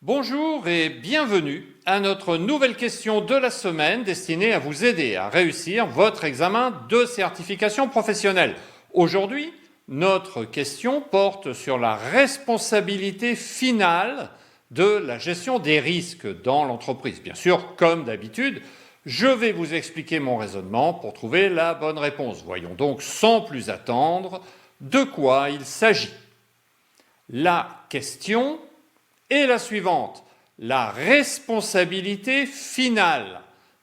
Bonjour et bienvenue à notre nouvelle question de la semaine destinée à vous aider à réussir votre examen de certification professionnelle. Aujourd'hui, notre question porte sur la responsabilité finale de la gestion des risques dans l'entreprise. Bien sûr, comme d'habitude, je vais vous expliquer mon raisonnement pour trouver la bonne réponse. Voyons donc sans plus attendre de quoi il s'agit. La question est la suivante. La responsabilité finale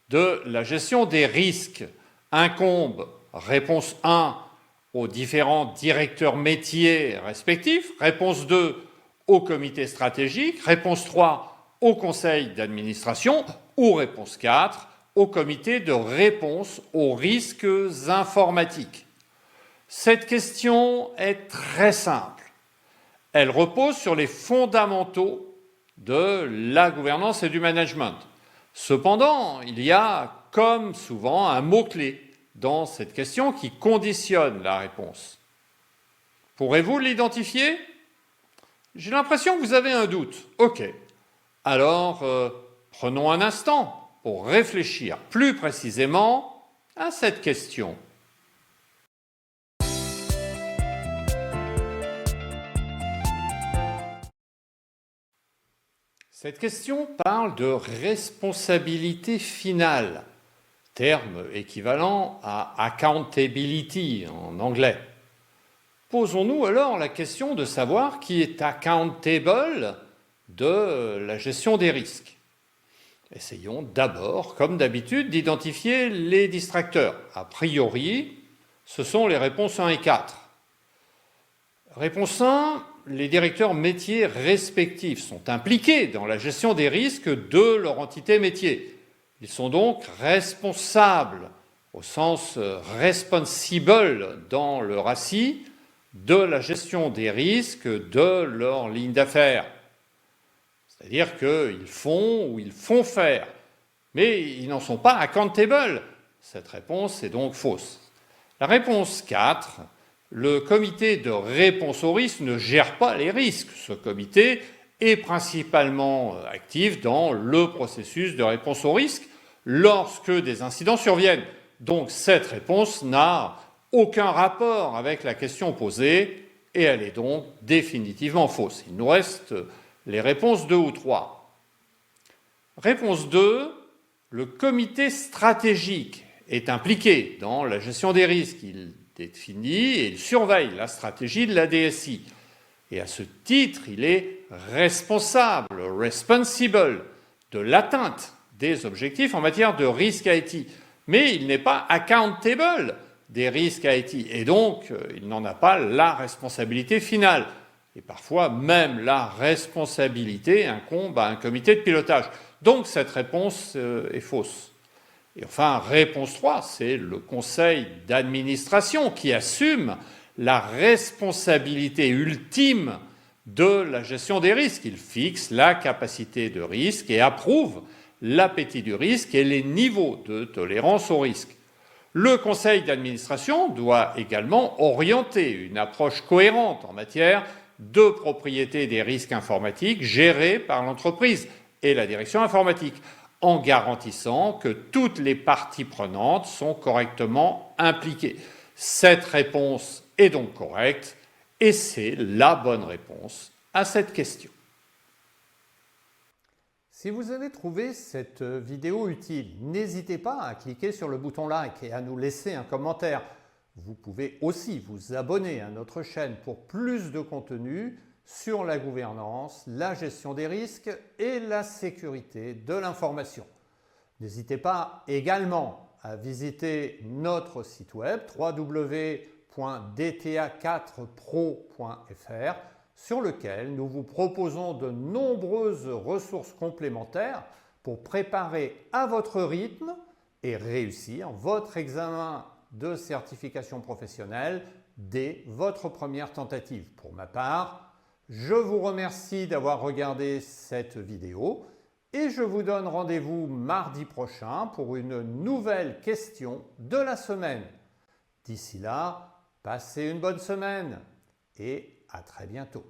de la gestion des risques incombe, réponse 1, aux différents directeurs métiers respectifs, réponse 2, au comité stratégique, réponse 3, au conseil d'administration ou réponse 4, au comité de réponse aux risques informatiques. Cette question est très simple. Elle repose sur les fondamentaux de la gouvernance et du management. Cependant, il y a, comme souvent, un mot-clé dans cette question qui conditionne la réponse. Pourrez-vous l'identifier? J'ai l'impression que vous avez un doute. Ok. Alors, prenons un instant pour réfléchir plus précisément à cette question. Cette question parle de responsabilité finale, terme équivalent à accountability en anglais. Posons-nous alors la question de savoir qui est accountable de la gestion des risques. Essayons d'abord, comme d'habitude, d'identifier les distracteurs. A priori, ce sont les réponses 1 et 4. Réponse 1, les directeurs métiers respectifs sont impliqués dans la gestion des risques de leur entité métier. Ils sont donc responsables, au sens responsible dans le RACI, de la gestion des risques de leur ligne d'affaires. C'est-à-dire qu'ils font ou ils font faire, mais ils n'en sont pas accountable. Cette réponse est donc fausse. La réponse 4, le comité de réponse aux risques ne gère pas les risques. Ce comité est principalement actif dans le processus de réponse aux risques lorsque des incidents surviennent. Donc cette réponse n'a aucun rapport avec la question posée et elle est donc définitivement fausse. Il nous reste les réponses 2 ou 3. Réponse 2, le comité stratégique est impliqué dans la gestion des risques. Il définit et il surveille la stratégie de la DSI. Et à ce titre, il est responsable, responsible, de l'atteinte des objectifs en matière de risque IT. Mais il n'est pas accountable des risques IT. Et donc, il n'en a pas la responsabilité finale. Et parfois, même la responsabilité incombe à un comité de pilotage. Donc, cette réponse est fausse. Et enfin, réponse 3, c'est le conseil d'administration qui assume la responsabilité ultime de la gestion des risques. Il fixe la capacité de risque et approuve l'appétit du risque et les niveaux de tolérance au risque. Le conseil d'administration doit également orienter une approche cohérente en matière de propriété des risques informatiques gérés par l'entreprise et la direction informatique, en garantissant que toutes les parties prenantes sont correctement impliquées. Cette réponse est donc correcte et c'est la bonne réponse à cette question. Si vous avez trouvé cette vidéo utile, n'hésitez pas à cliquer sur le bouton like et à nous laisser un commentaire. Vous pouvez aussi vous abonner à notre chaîne pour plus de contenu sur la gouvernance, la gestion des risques et la sécurité de l'information. N'hésitez pas également à visiter notre site web www.dta4pro.fr sur lequel nous vous proposons de nombreuses ressources complémentaires pour préparer à votre rythme et réussir votre examen de certification professionnelle dès votre première tentative. Pour ma part, je vous remercie d'avoir regardé cette vidéo et je vous donne rendez-vous mardi prochain pour une nouvelle question de la semaine. D'ici là, passez une bonne semaine et à très bientôt.